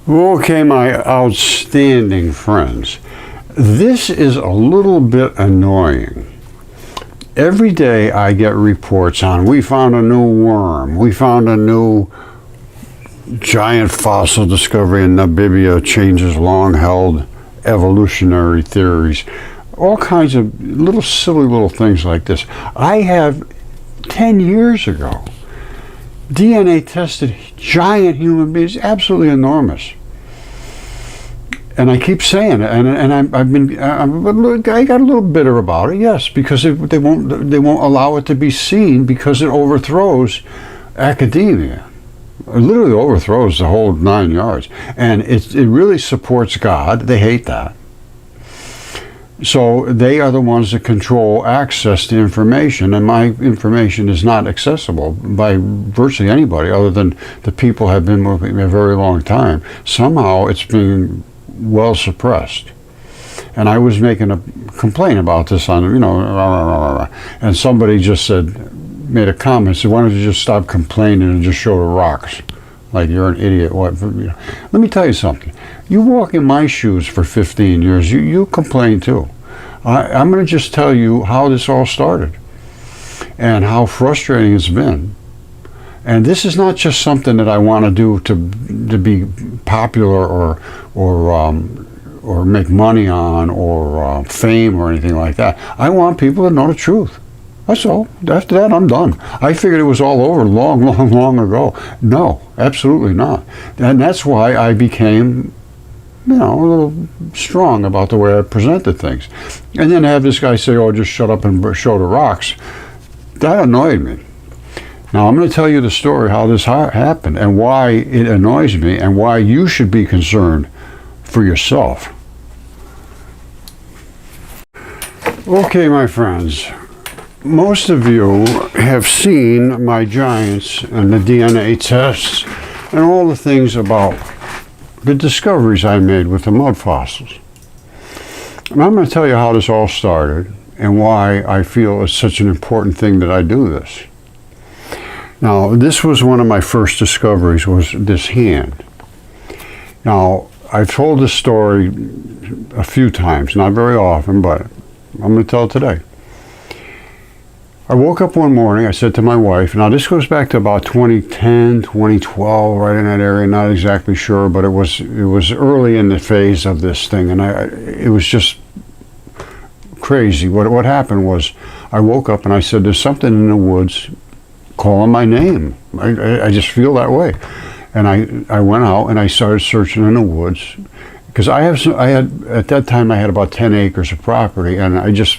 Okay, my outstanding friends, this is a little bit annoying. Every day I get reports on, we found a new worm, we found a new giant fossil discovery in Namibia, changes long-held evolutionary theories, all kinds of little silly little things like this. I have 10 years ago DNA tested giant human beings, absolutely enormous. And I keep saying it, and I got a little bitter about it, yes, because they won't allow it to be seen because it overthrows academia. It literally overthrows the whole 9 yards, and it really supports God. They hate that. So they are the ones that control access to information, and my information is not accessible by virtually anybody other than the people have been with me a very long time. Somehow it's being well suppressed. And I was making a complaint about this on, and somebody just made a comment, said, why don't you just stop complaining and just show the rocks? Like you're an idiot. What? Let me tell you something. You walk in my shoes for 15 years, you complain too. I'm going to just tell you how this all started and how frustrating it's been. And this is not just something that I want to do to be popular or make money on or fame or anything like that. I want people to know the truth. That's all. After that, I'm done. I figured it was all over long ago. No, absolutely not. And that's why I became, a little strong about the way I presented things. And then have this guy say, oh, just shut up and show the rocks. That annoyed me. Now, I'm going to tell you the story, how this happened, and why it annoys me, and why you should be concerned for yourself. Okay, my friends. Most of you have seen my giants and the DNA tests and all the things about the discoveries I made with the mud fossils. And I'm going to tell you how this all started and why I feel it's such an important thing that I do this. Now, this was one of my first discoveries, was this hand. Now, I've told this story a few times, not very often, but I'm going to tell it today. I woke up one morning, I said to my wife, now this goes back to about 2010, 2012, right in that area, not exactly sure, but it was early in the phase of this thing, and it was just crazy. What happened was, I woke up and I said, there's something in the woods calling my name. I just feel that way. And I went out and I started searching in the woods, because at that time I had about 10 acres of property, and I just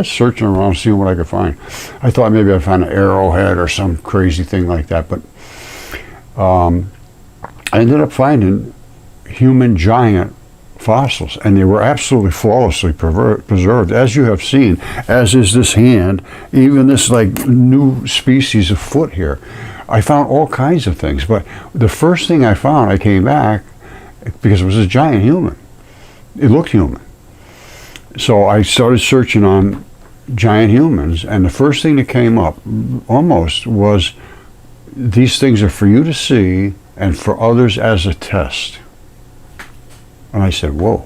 searching around, seeing what I could find. I thought maybe I'd find an arrowhead or some crazy thing like that, but I ended up finding human giant fossils, and they were absolutely flawlessly preserved, as you have seen, as is this hand, even this like new species of foot here. I found all kinds of things, but the first thing I found, I came back, because it was a giant human. It looked human. So I started searching on giant humans, and the first thing that came up almost was, these things are for you to see and for others as a test. And I said, whoa,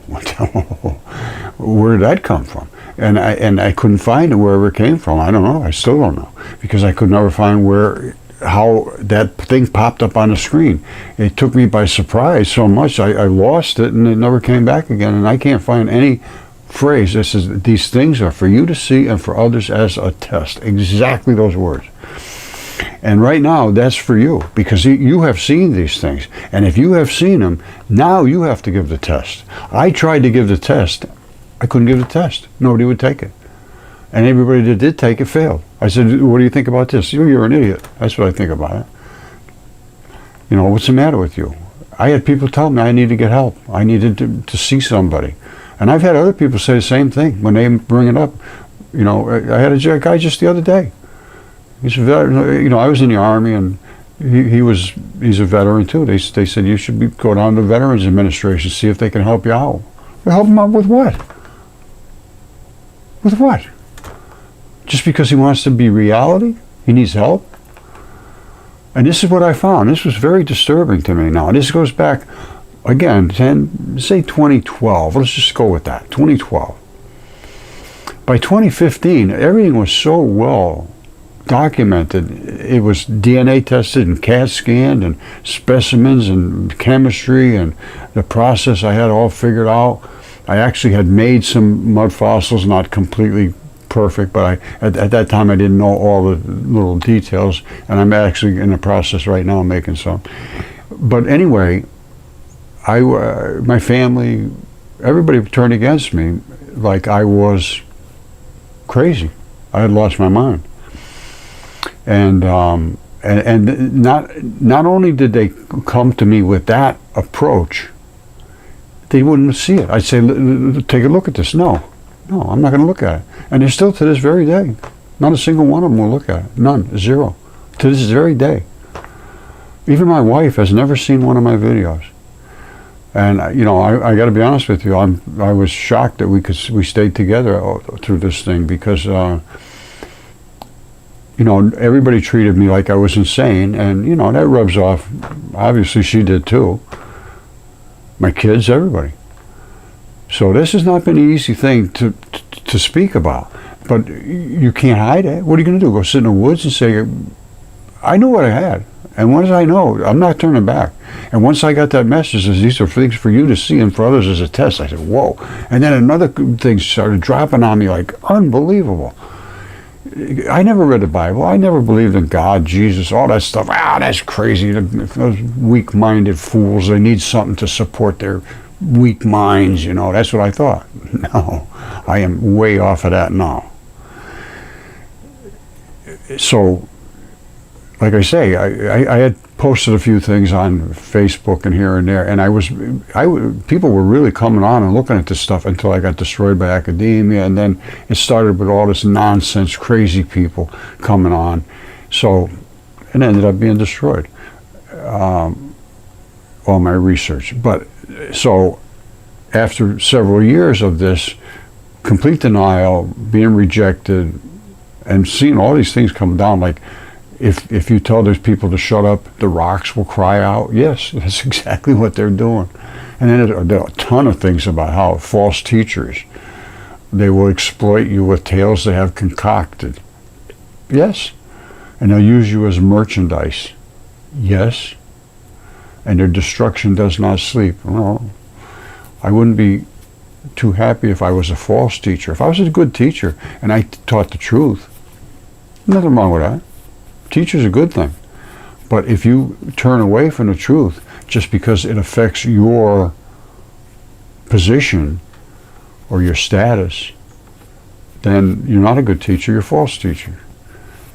where did that come from? And I couldn't find it wherever it came from. I don't know. I still don't know, because I could never find how that thing popped up on the screen. It took me by surprise so much. I lost it, and it never came back again. And I can't find any phrase that says these things are for you to see and for others as a test. Exactly those words. And right now, that's for you, because you have seen these things. And if you have seen them, now you have to give the test. I tried to give the test. I couldn't give the test. Nobody would take it. And everybody that did take it failed. I said, what do you think about this? You're an idiot. That's what I think about it. What's the matter with you? I had people tell me I needed to get help. I needed to see somebody. And I've had other people say the same thing when they bring it up. I had a guy just the other day. He's a veteran. I was in the Army, and he's a veteran too. They said you should go down to the Veterans Administration, see if they can help you out. Help him out with what? With what? Just because he wants to be reality? He needs help? And this is what I found. This was very disturbing to me now. And this goes back again, say 2012, let's just go with that, 2012. By 2015, everything was so well documented. It was DNA tested and CAT scanned and specimens and chemistry and the process I had all figured out. I actually had made some mud fossils, not completely perfect, but at that time I didn't know all the little details, and I'm actually in the process right now making some. But anyway, my family, everybody turned against me like I was crazy. I had lost my mind. And not only did they come to me with that approach, they wouldn't see it. I'd say, take a look at this. No, I'm not going to look at it. And they're still to this very day. Not a single one of them will look at it. None. Zero. To this very day. Even my wife has never seen one of my videos. And I got to be honest with you. I was shocked that we stayed together through this thing, because everybody treated me like I was insane, and that rubs off. Obviously, she did too. My kids, everybody. So this has not been an easy thing to speak about, but you can't hide it. What are you going to do? Go sit in the woods and say, I knew what I had, and once I know, I'm not turning back. And once I got that message, these are things for you to see and for others as a test, I said, whoa. And then another thing started dropping on me like unbelievable. I never read the Bible. I never believed in God, Jesus, all that stuff. That's crazy. Those weak-minded fools, they need something to support their weak minds, That's what I thought. No, I am way off of that now. So, like I say, I had posted a few things on Facebook and here and there, and people were really coming on and looking at this stuff until I got destroyed by academia, and then it started with all this nonsense, crazy people coming on. So it ended up being destroyed, all my research. But so after several years of this complete denial, being rejected, and seeing all these things come down, like, if you tell those people to shut up, the rocks will cry out. Yes, that's exactly what they're doing. And then there are a ton of things about how false teachers, they will exploit you with tales they have concocted. Yes. And they'll use you as merchandise. Yes. And their destruction does not sleep. Well, I wouldn't be too happy if I was a false teacher. If I was a good teacher and I taught the truth, nothing wrong with that. Teacher's a good thing. But if you turn away from the truth just because it affects your position or your status, then you're not a good teacher, you're a false teacher.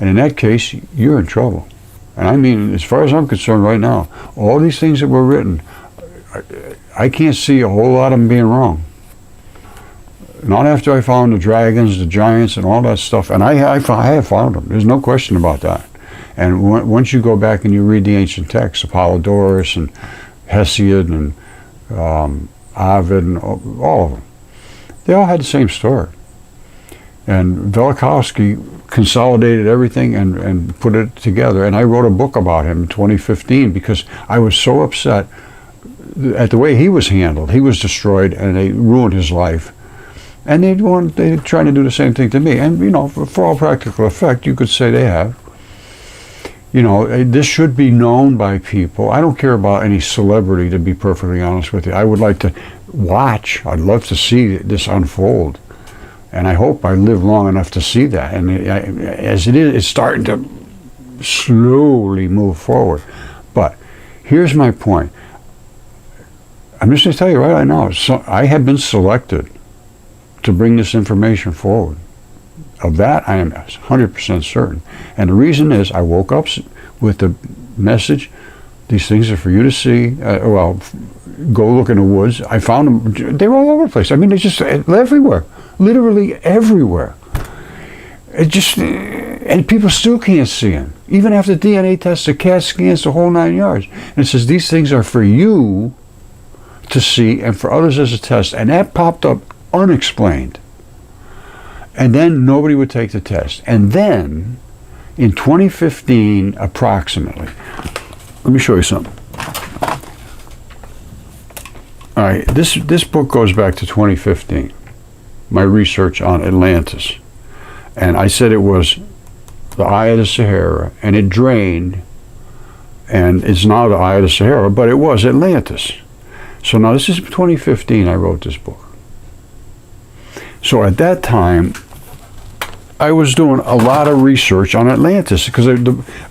And in that case, you're in trouble. And I mean, as far as I'm concerned right now, all these things that were written, I can't see a whole lot of them being wrong. Not after I found the dragons, the giants, and all that stuff. And I have found them. There's no question about that. And once you go back and you read the ancient texts, Apollodorus and Hesiod and Ovid and all of them, they all had the same story. And Velikovsky consolidated everything and put it together. And I wrote a book about him in 2015 because I was so upset at the way he was handled. He was destroyed and they ruined his life. And they're trying to do the same thing to me. And, for all practical effect, you could say they have. This should be known by people. I don't care about any celebrity, to be perfectly honest with you. I would like to watch. I'd love to see this unfold. And I hope I live long enough to see that. And as it is, it's starting to slowly move forward. But here's my point. I'm just going to tell you right now, I have been selected to bring this information forward. Of that, I am 100% certain. And the reason is I woke up with the message, these things are for you to see. Go look in the woods. I found them. They were all over the place. I mean, they're just everywhere. Literally everywhere. And people still can't see them. Even after DNA tests, the CAT scans, the whole 9 yards. And it says these things are for you to see and for others as a test. And that popped up unexplained. And then nobody would take the test. And then, in 2015, approximately, let me show you something. All right, this book goes back to 2015, my research on Atlantis. And I said it was the eye of the Sahara, and it drained, and it's now the eye of the Sahara, but it was Atlantis. So now this is 2015 I wrote this book. So at that time, I was doing a lot of research on Atlantis because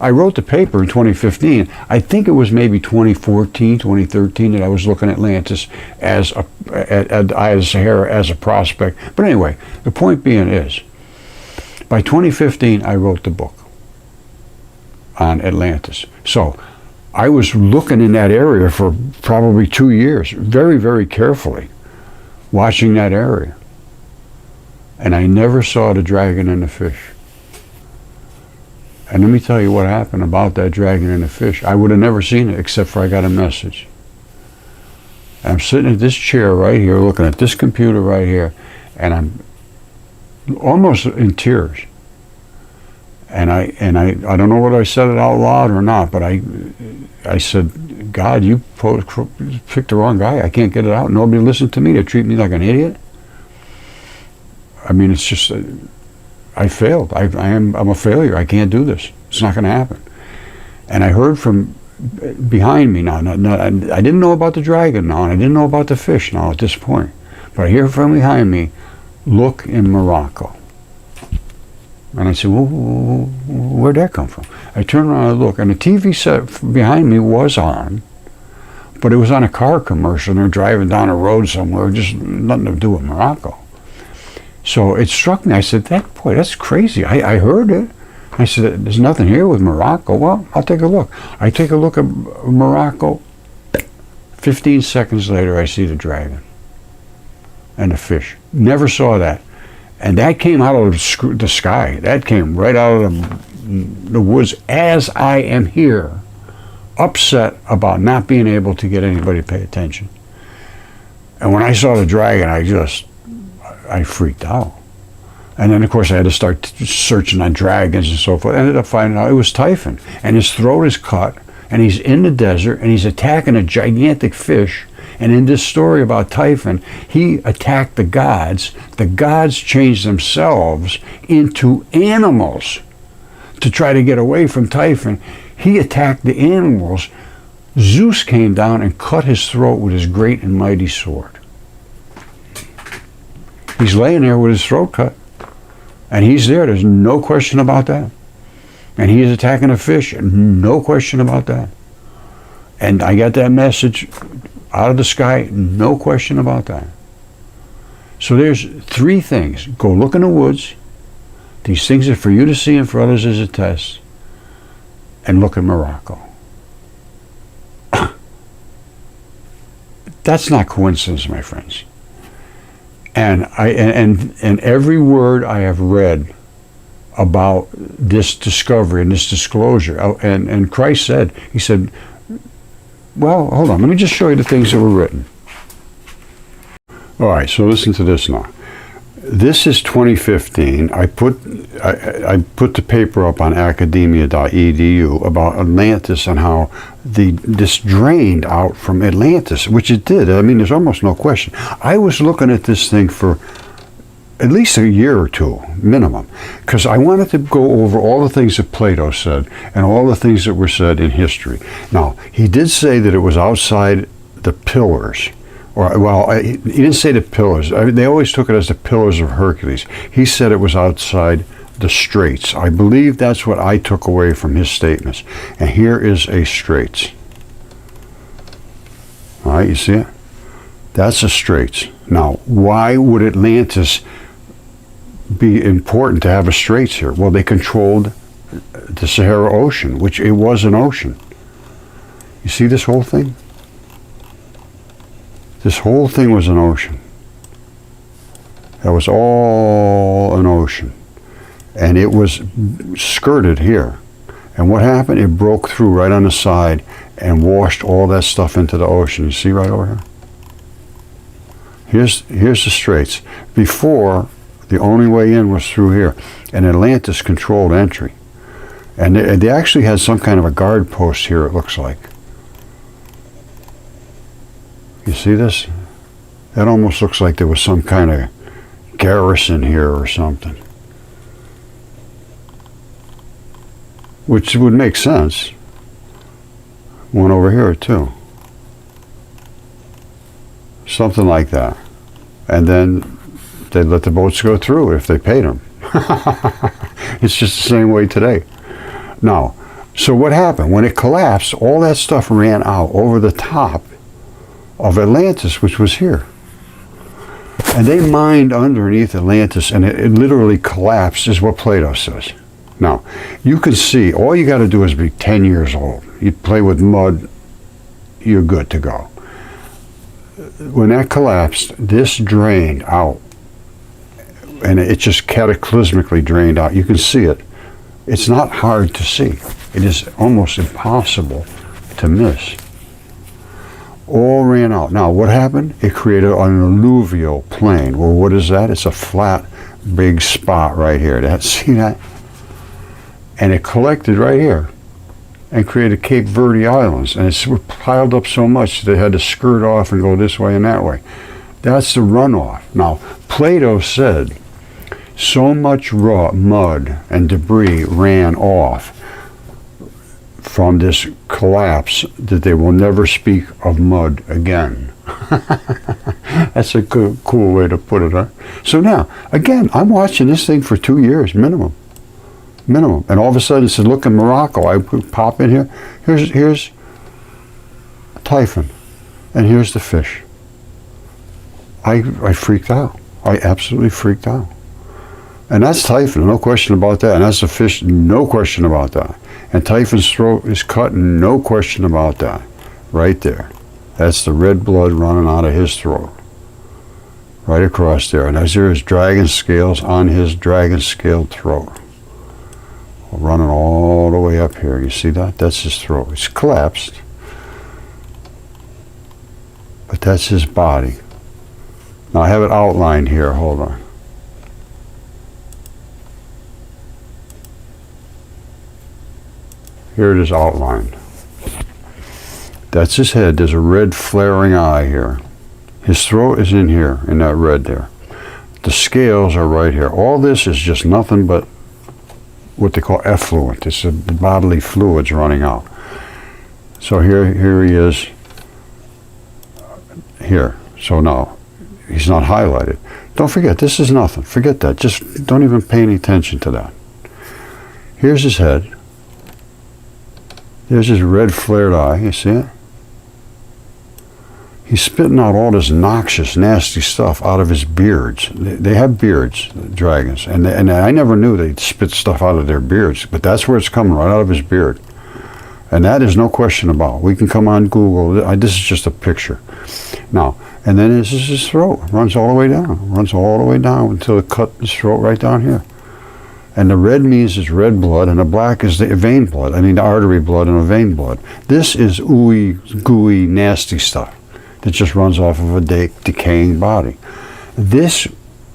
I wrote the paper in 2015. I think it was maybe 2014, 2013 that I was looking at Atlantis as at the eye of the Sahara as a prospect. But anyway, the point being is, by 2015, I wrote the book on Atlantis. So I was looking in that area for probably 2 years, very, very carefully, watching that area. And I never saw the dragon and the fish. And let me tell you what happened about that dragon and the fish. I would have never seen it except for I got a message. I'm sitting at this chair right here, looking at this computer right here, and I'm almost in tears. And I don't know whether I said it out loud or not, but I said, God, you picked the wrong guy. I can't get it out. Nobody listened to me. They treat me like an idiot. I mean, it's just, I failed. I'm a failure. I can't do this. It's not going to happen. And I heard from behind me now. I didn't know about the dragon now, and I didn't know about the fish now at this point. But I hear from behind me, look in Morocco. And I said, well, where'd that come from? I turned around and look, and the TV set behind me was on, but it was on a car commercial, and they're driving down a road somewhere, just nothing to do with Morocco. So it struck me. I said, boy, that's crazy. I heard it. I said, there's nothing here with Morocco. Well, I'll take a look. I take a look at Morocco. 15 seconds later, I see the dragon and the fish. Never saw that. And that came out of the sky. That came right out of the woods as I am here, upset about not being able to get anybody to pay attention. And when I saw the dragon, I freaked out. And then, of course, I had to start searching on dragons and so forth. I ended up finding out it was Typhon. And his throat is cut, and he's in the desert, and he's attacking a gigantic fish. And in this story about Typhon, he attacked the gods. The gods changed themselves into animals to try to get away from Typhon. He attacked the animals. Zeus came down and cut his throat with his great and mighty sword. He's laying there with his throat cut. And he's there. There's no question about that. And he's attacking a fish. No question about that. And I got that message out of the sky. No question about that. So there's 3 things. Go look in the woods. These things are for you to see and for others as a test. And look at Morocco. That's not coincidence, my friends. And every word I have read about this discovery and this disclosure, and Christ said, he said, well, hold on, let me just show you the things that were written. All right, so listen to this now. This is 2015. I put the paper up on academia.edu about Atlantis and how this drained out from Atlantis, which it did. I mean, there's almost no question. I was looking at this thing for at least a year or 2 minimum, because I wanted to go over all the things that Plato said and all the things that were said in history. Now, he did say that it was outside the pillars. Or, well, he didn't say the pillars. I mean, they always took it as the pillars of Hercules. He said it was outside the straits. I believe that's what I took away from his statements. And here is a straits. All right, you see it? That's a straits. Now, why would Atlantis be important to have a straits here? Well, they controlled the Sahara Ocean, which it was an ocean. You see this whole thing? This whole thing was an ocean. That was all an ocean. And it was skirted here. And what happened? It broke through right on the side and washed all that stuff into the ocean. You see right over here? Here's the straits. Before, the only way in was through here. And Atlantis controlled entry. And they actually had some kind of a guard post here, it looks like. You see this? It almost looks like there was some kind of garrison here or something. Which would make sense. One over here too. Something like that. And then they'd let the boats go through if they paid them. It's just the same way today. Now, so what happened? When it collapsed, all that stuff ran out over the top of Atlantis, which was here. And they mined underneath Atlantis, and it literally collapsed, is what Plato says. Now, you can see, all you got to do is be 10 years old. You play with mud, you're good to go. When that collapsed, this drained out. And it just cataclysmically drained out. You can see it. It's not hard to see. It is almost impossible to miss. All ran out. Now, what happened? It created an alluvial plain. Well, what is that? It's a flat, big spot right here. See that? And it collected right here and created Cape Verde Islands. And it's piled up so much they had to skirt off and go this way and that way. That's the runoff. Now, Plato said so much raw mud and debris ran off from this collapse that they will never speak of mud again. That's a cool way to put it, huh? So now, again, I'm watching this thing for 2 years, minimum. And all of a sudden it says, look in Morocco. I pop in here. Here's a typhon. And here's the fish. I freaked out. I absolutely freaked out. And that's typhon, no question about that. And that's the fish, no question about that. And typhon's throat is cut, no question about that. Right there. That's the red blood running out of his throat. Right across there. And as there is dragon scales on his dragon scaled throat. Running all the way up here. You see that? That's his throat. It's collapsed. But that's his body. Now I have it outlined here. Hold on. Here it is outlined. That's his head. There's a red flaring eye here. His throat is in here, in that red there. The scales are right here. All this is just nothing but what they call effluent. It's the bodily fluids running out. So here he is. Here. So now, he's not highlighted. Don't forget, this is nothing. Forget that. Just don't even pay any attention to that. Here's his head. There's his red flared eye. You see it? He's spitting out all this noxious, nasty stuff out of his beards. They have beards, the dragons, and I never knew they'd spit stuff out of their beards, but that's where it's coming, right out of his beard. And that is no question about. We can come on Google. This is just a picture. Now, and then this is his throat. Runs all the way down. Runs all the way down until it cut his throat right down here. And the red means it's red blood, and the black is the vein blood. I mean, the artery blood and the vein blood. This is ooey, gooey, nasty stuff that just runs off of a decaying body. This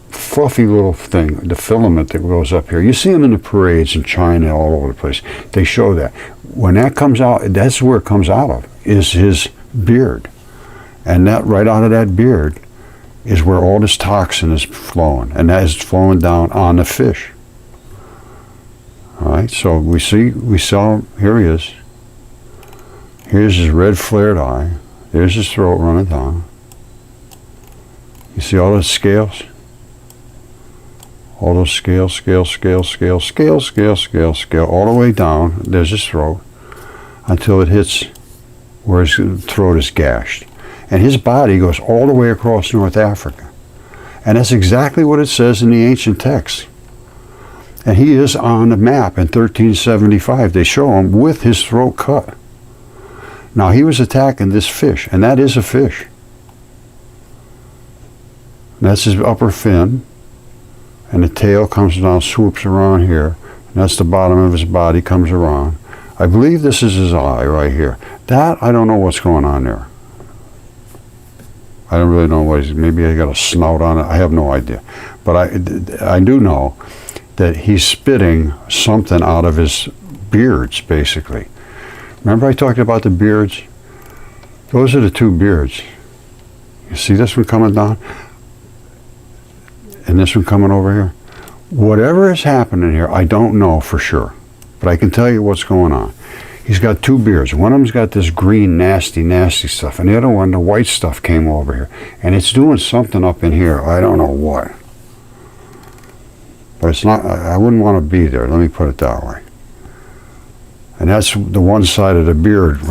fluffy little thing, the filament that goes up here, you see them in the parades in China, all over the place. They show that. When that comes out, that's where it comes out of, is his beard. And that right out of that beard is where all this toxin is flowing, and that is flowing down on the fish. All right, so we saw, here he is. Here's his red flared eye. There's his throat running down. You see all those scales? All those scales, scale, all the way down. There's his throat until it hits where his throat is gashed. And his body goes all the way across North Africa. And that's exactly what it says in the ancient texts. And he is on the map in 1375. They show him with his throat cut. Now he was attacking this fish, and that is a fish. And that's his upper fin, and the tail comes down, swoops around here, and that's the bottom of his body, comes around. I believe this is his eye right here. That, I don't know what's going on there. I don't really know what maybe I got a snout on it. I have no idea. But I do know that he's spitting something out of his beards, basically. Remember I talked about the beards? Those are the two beards. You see this one coming down? And this one coming over here? Whatever is happening here, I don't know for sure. But I can tell you what's going on. He's got two beards. One of them's got this green, nasty, nasty stuff. And the other one, the white stuff came over here. And it's doing something up in here. I don't know what. But it's not, I wouldn't want to be there. Let me put it that way. And that's the one side of the beard.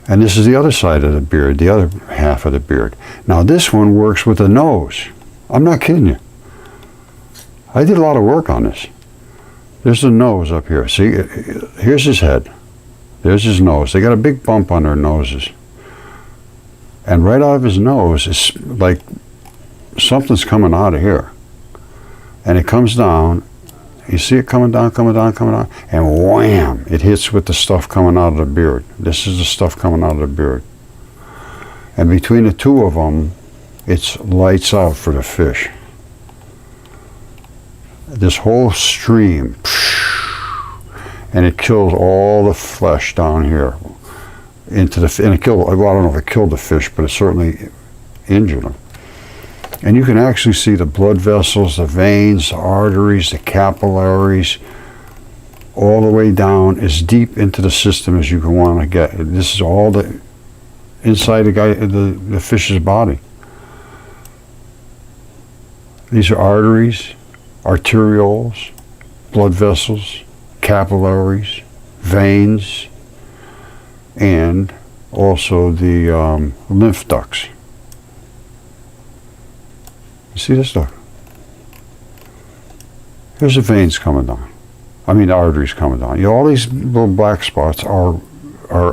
And this is the other side of the beard, the other half of the beard. Now this one works with the nose. I'm not kidding you. I did a lot of work on this. There's the nose up here. See, here's his head. There's his nose. They got a big bump on their noses. And right out of his nose, it's like something's coming out of here. And it comes down. You see it coming down, coming down, coming down. And wham! It hits with the stuff coming out of the beard. This is the stuff coming out of the beard. And between the two of them, it's lights out for the fish. This whole stream, and it kills all the flesh down here into the, and it killed, well, I don't know if it killed the fish, but it certainly injured them. And you can actually see the blood vessels, the veins, the arteries, the capillaries, all the way down as deep into the system as you can want to get. This is all the inside the fish's body. These are arteries, arterioles, blood vessels, capillaries, veins, and also the lymph ducts. You see this stuff? Here's the veins coming down. I mean the arteries coming down. You know, all these little black spots are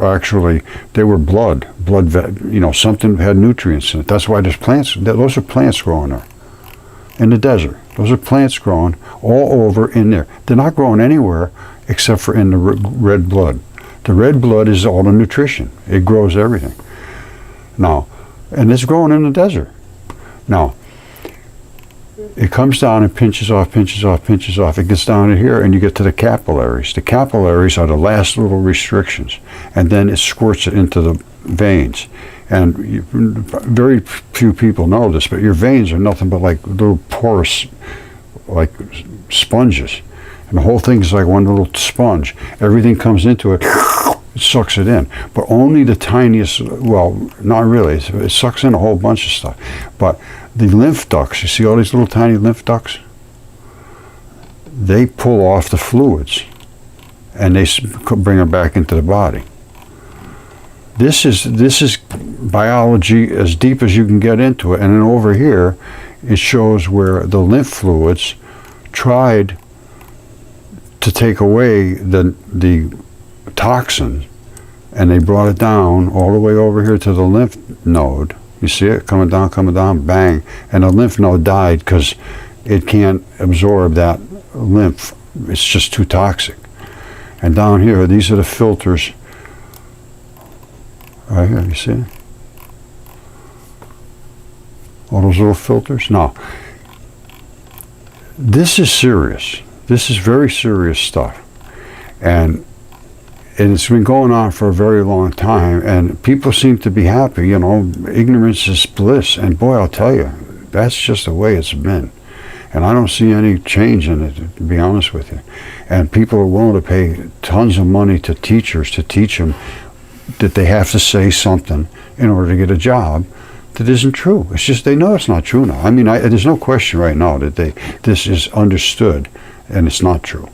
actually, they were blood, you know, something had nutrients in it. That's why there's plants, those are plants growing there. In the desert. Those are plants growing all over in there. They're not growing anywhere except for in the red blood. The red blood is all the nutrition. It grows everything. Now, and it's growing in the desert. Now, it comes down and pinches off, pinches off, pinches off. It gets down to here and you get to the capillaries. The capillaries are the last little restrictions. And then it squirts it into the veins. And very few people know this, but your veins are nothing but like little porous, like sponges. And the whole thing is like one little sponge. Everything comes into it, it sucks it in. But only the tiniest, well, not really, it sucks in a whole bunch of stuff. But the lymph ducts, you see all these little tiny lymph ducts? They pull off the fluids and they bring them back into the body. This is biology as deep as you can get into it. And then over here, it shows where the lymph fluids tried to take away the toxin, and they brought it down all the way over here to the lymph node. You see it coming down, bang. And the lymph node died because it can't absorb that lymph. It's just too toxic. And down here, these are the filters. Right here, you see? All those little filters. Now, this is serious. This is very serious stuff. And it's been going on for a very long time, and people seem to be happy, you know, ignorance is bliss. And boy, I'll tell you, that's just the way it's been. And I don't see any change in it, to be honest with you. And people are willing to pay tons of money to teachers to teach them that they have to say something in order to get a job that isn't true. It's just they know it's not true now. I mean, there's no question right now that this is understood, and it's not true.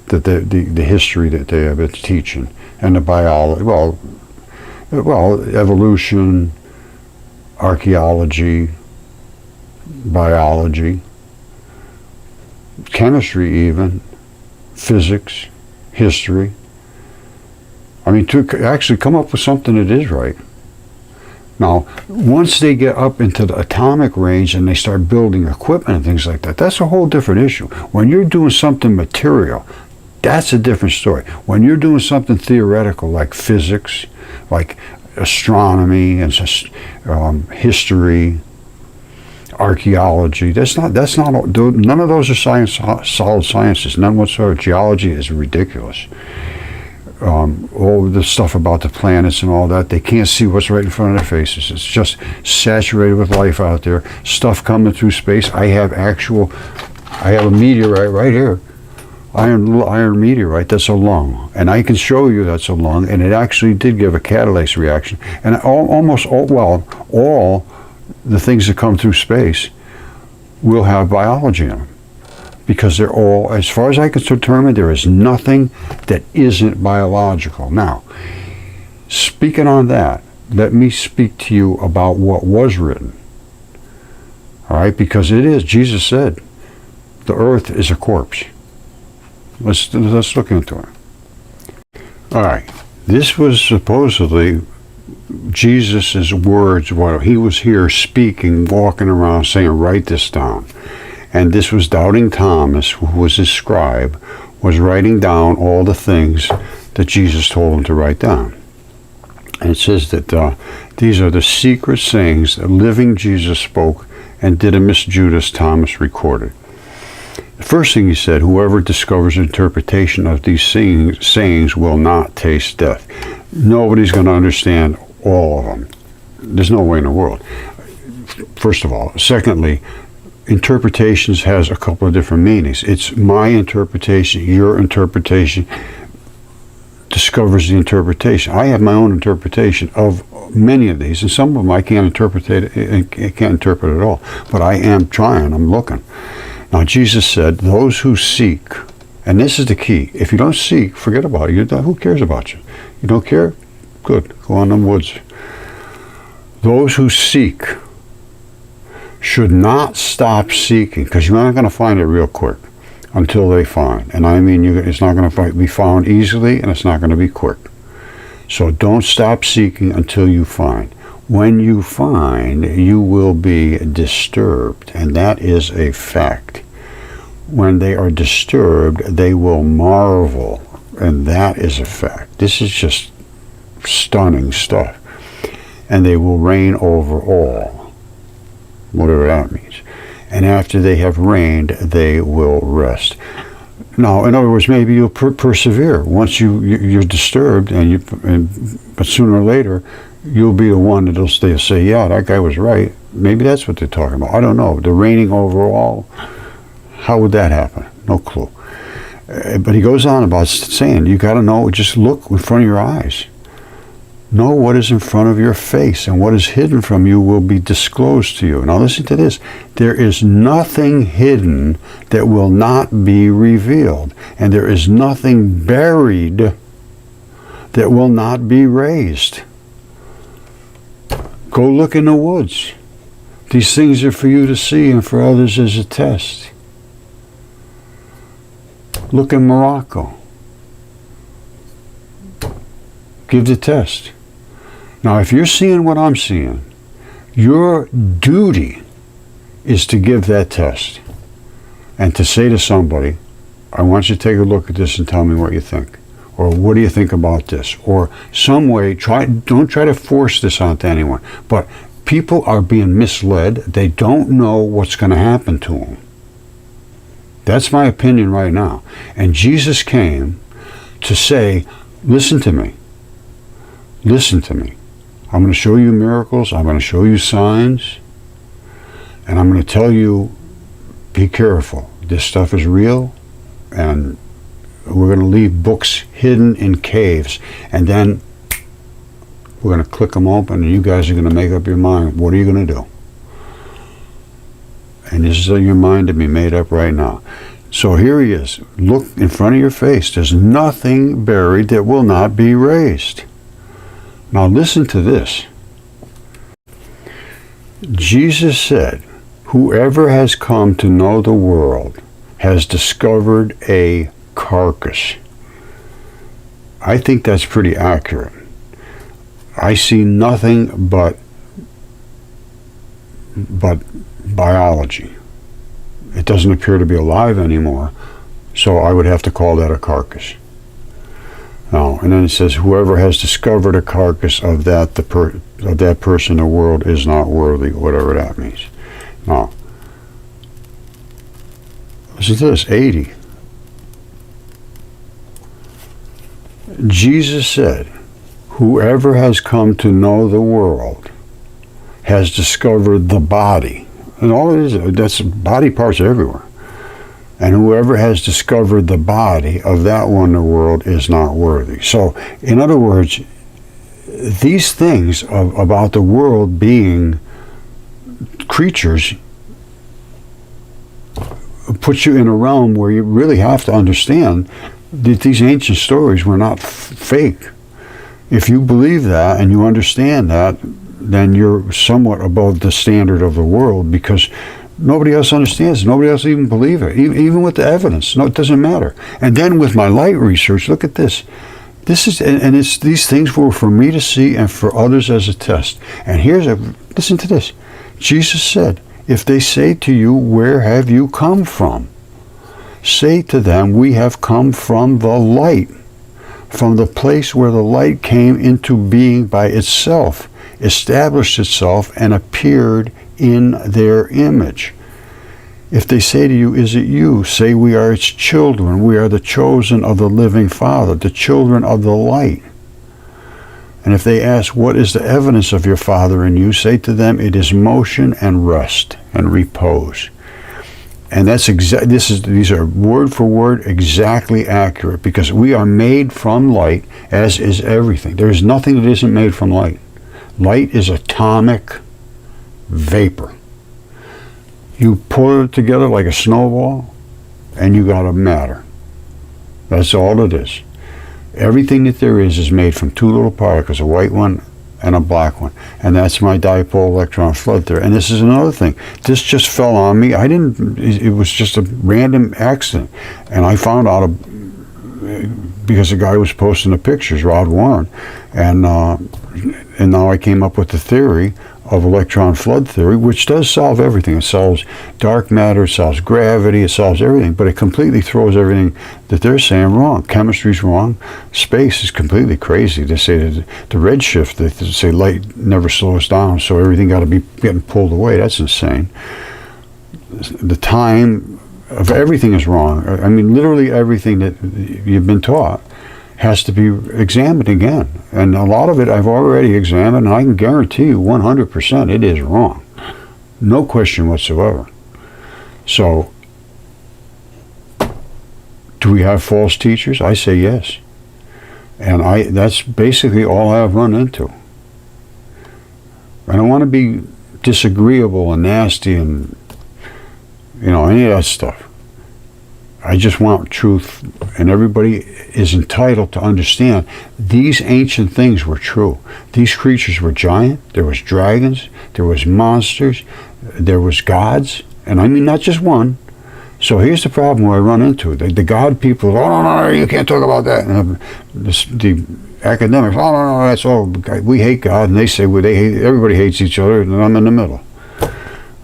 That the history that they have been teaching and the biology, well, evolution, archaeology, biology, chemistry, even physics, history. I mean, to actually come up with something that is right. Now, once they get up into the atomic range and they start building equipment and things like that, that's a whole different issue. When you're doing something material, that's a different story. When you're doing something theoretical like physics, like astronomy and history, archaeology, none of those are solid sciences, none whatsoever. Geology is ridiculous. all the stuff about the planets and all that. They can't see what's right in front of their faces. It's just saturated with life out there. Stuff coming through space. I have a meteorite right here. Iron meteorite, that's a lung. And I can show you that's a lung, and it actually did give a catalase reaction. And all the things that come through space will have biology in them. Because they're all, as far as I can determine, there is nothing that isn't biological. Now, speaking on that, let me speak to you about what was written. All right, because it is, Jesus said, the earth is a corpse. Let's look into it. All right, this was supposedly Jesus' words while he was here speaking, walking around saying, write this down. And this was Doubting Thomas, who was his scribe, was writing down all the things that Jesus told him to write down. And it says that these are the secret sayings that living Jesus spoke, and Didymus Judas Thomas recorded. The first thing he said, whoever discovers interpretation of these sayings will not taste death. Nobody's going to understand all of them. There's no way in the world. First of all. Secondly, interpretations has a couple of different meanings. It's my interpretation, your interpretation discovers the interpretation. I have my own interpretation of many of these, and some of them I can't interpret at all. But I am trying, I'm looking. Now Jesus said, those who seek, and this is the key, if you don't seek, forget about it. Who cares about you? You don't care? Good, go on them woods. Those who seek should not stop seeking, because you're not going to find it real quick until they find. And I mean, it's not going to be found easily, and it's not going to be quick. So don't stop seeking until you find. When you find, you will be disturbed, and that is a fact. When they are disturbed, they will marvel, and that is a fact. This is just stunning stuff. And they will reign over all, whatever that means. And after they have reigned, they will rest. Now, in other words, maybe you'll persevere. Once you're disturbed, but sooner or later, you'll be the one that'll say, yeah, that guy was right. Maybe that's what they're talking about. I don't know. The reigning over all, how would that happen? No clue. But he goes on about saying, you got to know, just look in front of your eyes. Know what is in front of your face, and what is hidden from you will be disclosed to you. Now listen to this. There is nothing hidden that will not be revealed, and there is nothing buried that will not be raised. Go look in the woods. These things are for you to see and for others as a test. Look in Morocco. Give the test. Now, if you're seeing what I'm seeing, your duty is to give that test and to say to somebody, I want you to take a look at this and tell me what you think. Or what do you think about this? Or some way, don't try to force this onto anyone. But people are being misled. They don't know what's going to happen to them. That's my opinion right now. And Jesus came to say, listen to me. Listen to me. I'm going to show you miracles. I'm going to show you signs. And I'm going to tell you, be careful. This stuff is real. And we're going to leave books hidden in caves. And then we're going to click them open, and you guys are going to make up your mind. What are you going to do? And this is your mind to be made up right now. So here he is. Look in front of your face. There's nothing buried that will not be raised. Now listen to this. Jesus said, whoever has come to know the world has discovered a carcass. I think that's pretty accurate. I see nothing but biology. It doesn't appear to be alive anymore, so I would have to call that a carcass. Now, and then it says, whoever has discovered a carcass of that person, the world is not worthy, whatever that means. Now, listen to this, 80. Jesus said, whoever has come to know the world has discovered the body. And all it is, that's body parts everywhere. And whoever has discovered the body of that one, the world is not worthy. So, in other words, these things about the world being creatures puts you in a realm where you really have to understand that these ancient stories were not fake. If you believe that and you understand that, then you're somewhat above the standard of the world, because nobody else understands it. Nobody else even believes it, even with the evidence. No, it doesn't matter. And then with my light research, look at this. This is, and it's these things were for me to see and for others as a test. And listen to this. Jesus said, if they say to you, where have you come from? Say to them, we have come from the light, from the place where the light came into being by itself, established itself, and appeared in their image. If they say to you, is it you? Say, we are its children. We are the chosen of the living Father, the children of the light. And if they ask, what is the evidence of your Father in you? Say to them, it is motion and rest and repose. And that's these are word for word exactly accurate, because we are made from light, as is everything. There is nothing that isn't made from light. Light is atomic vapor. You pour it together like a snowball, and you got a matter. That's all it is. Everything that there is made from two little particles, a white one and a black one. And that's my dipole electron flood theory. And this is another thing. This just fell on me. It was just a random accident. And I found out because the guy was posting the pictures, Rod Warren. And now I came up with the theory of electron flood theory, which does solve everything. It solves dark matter, it solves gravity, it solves everything, but it completely throws everything that they're saying wrong. Chemistry's wrong. Space is completely crazy. They say that the redshift, they say light never slows down, so everything got to be getting pulled away. That's insane. The time of everything is wrong. I mean, literally everything that you've been taught has to be examined again. And a lot of it I've already examined, and I can guarantee you 100% it is wrong. No question whatsoever. So, do we have false teachers? I say yes. And that's basically all I've run into. I don't want to be disagreeable and nasty and, any of that stuff. I just want truth, and everybody is entitled to understand these ancient things were true. These creatures were giant. There was dragons. There was monsters. There was gods, and I mean not just one. So here's the problem where I run into the God people. Oh no, you can't talk about that. And the academics. Oh no, that's all. We hate God, and they say everybody hates each other, and I'm in the middle.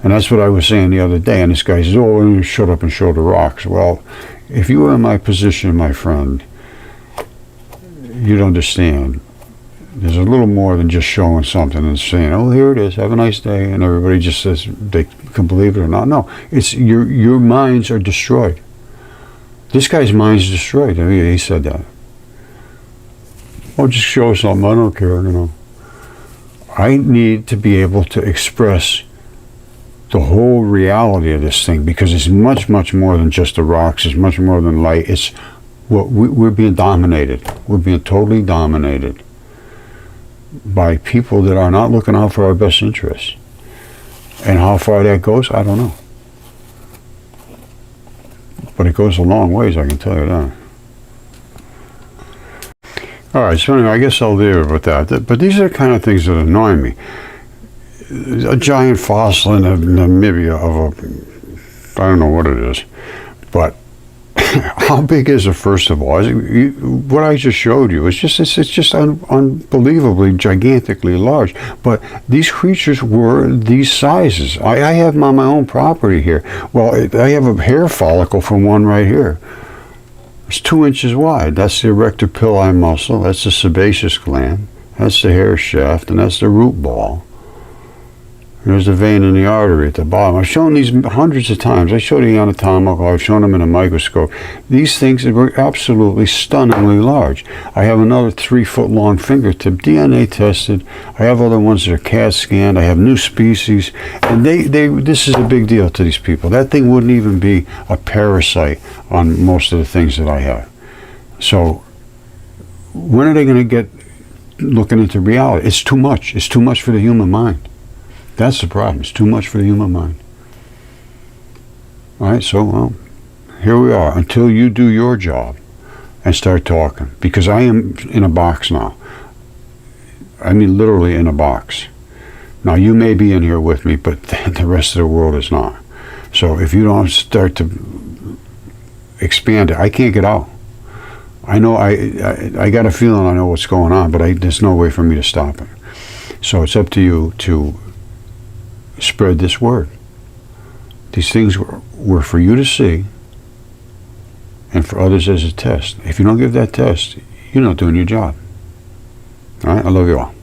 And that's what I was saying the other day. And this guy says, oh, shut up and show the rocks. Well, if you were in my position, my friend, you'd understand. There's a little more than just showing something and saying, oh, here it is, have a nice day. And everybody just says they can believe it or not. No, it's your minds are destroyed. This guy's mind's destroyed. I mean, he said that. Oh, just show something. I don't care, I need to be able to express the whole reality of this thing, because it's much, much more than just the rocks. It's much more than light. It's what we're being dominated. We're being totally dominated by people that are not looking out for our best interests. And how far that goes, I don't know. But it goes a long ways, I can tell you that. All right, so anyway, I guess I'll leave it with that. But these are the kind of things that annoy me. A giant fossil in Namibia I don't know what it is, but how big is it, first of all? What I just showed you, it's just unbelievably, gigantically large. But these creatures were these sizes. I have them on my own property here. Well, I have a hair follicle from one right here. It's 2 inches wide. That's the erector pili muscle. That's the sebaceous gland. That's the hair shaft, and that's the root ball. There's a vein in the artery at the bottom. I've shown these hundreds of times. I showed you anatomical. I've shown them in a microscope. These things are absolutely stunningly large. I have another 3-foot long fingertip, DNA tested. I have other ones that are CAT scanned. I have new species, and this is a big deal to these people. That thing wouldn't even be a parasite on most of the things that I have. So when are they going to get looking into reality? It's too much. It's too much for the human mind. That's the problem. It's too much for the human mind. All right, so well, here we are until you do your job and start talking. Because I am in a box now. I mean literally in a box. Now you may be in here with me, but the rest of the world is not. So if you don't start to expand it, I can't get out. I know I got a feeling I know what's going on, but there's no way for me to stop it. So it's up to you to spread this word. These things were for you to see and for others as a test. If you don't give that test, you're not doing your job. All right? I love you all.